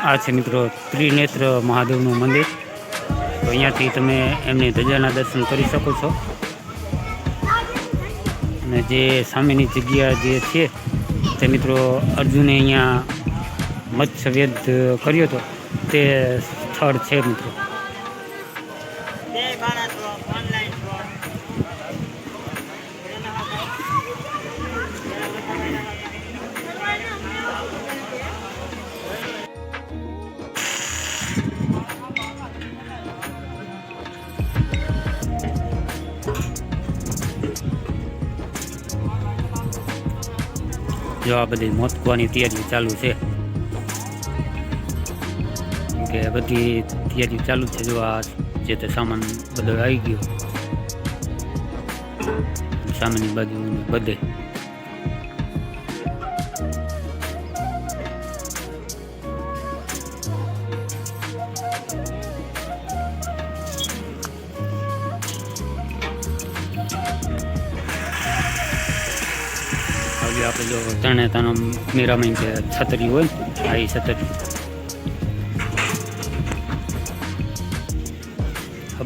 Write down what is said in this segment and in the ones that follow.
આ છે મિત્રો ત્રિનેત્ર મહાદેવનું મંદિર. તો અહીંયાથી તમે એમની ધજાના દર્શન કરી શકો છો. અને જે સામેની જગ્યા જે છે તે મિત્રો અર્જુને અહીંયા મત્સ્યવેદ કર્યો હતો તે સ્થળ છે મિત્રો. જો આ બધી મોતકવાની તૈયારી ચાલુ છે કે બધી તૈયારી ચાલુ છે. જો આ જે તે સામાન બધો આવી ગયો સામેની બાજુ બધે. આપણે જો તરણેતાનો મેરામાં કે છતરી હોય આ એ છતરી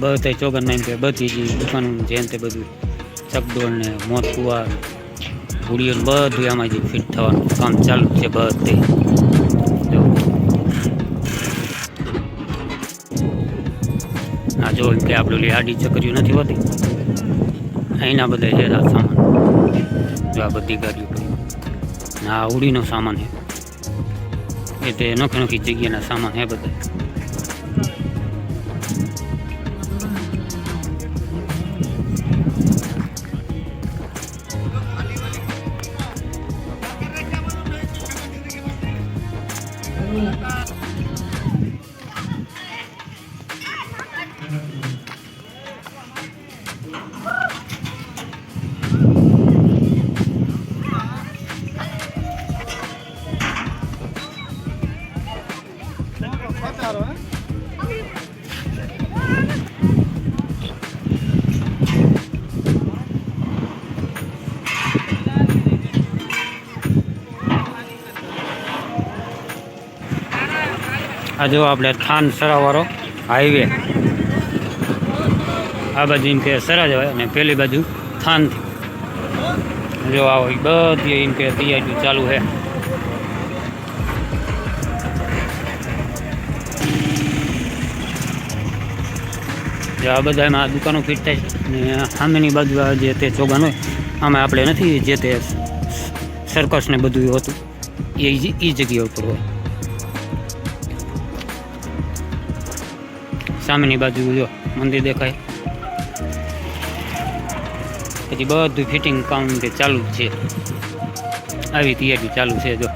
બધા ચોગનમાં એમ કે બધી જ દુકાનો જેમ તે બધું ચકડોળ ને મોત કુવા ગુડીઓ બધું આમાં જે ફિટ થવાનું કામ ચાલુ છે બધે. આ જો એમ કે આપણે આડી ચકરીઓ નથી હોતી અહીંના બધા છે આ સામાન. જો આ બધી ગાડીઓ આ ઉડીનો સામાન છે એ તે નોખી નોખી જગ્યાના સામાન છે બધા. આ જો આપણે થાન સરાવાળો હાઈવે આ બાજુ એમ કે સરા જવાય અને પેલી બાજુ થાનથી જો આવો બધી એમ કે તૈયારી ચાલુ છે. જો આ બધા એમાં દુકાનો ફિટ થાય છે અને સામેની બાજુ જે તે ચોગાન હોય આમાં આપણે નથી જે તે સર્કસ ને બધું હતું એ જગ્યા ઉપર હોય. સામેની બાજુ જો મંદિર દેખાય પછી બધું ફિટિંગ કામ ચાલુ છે. આવી તૈયારી ચાલુ છે જો.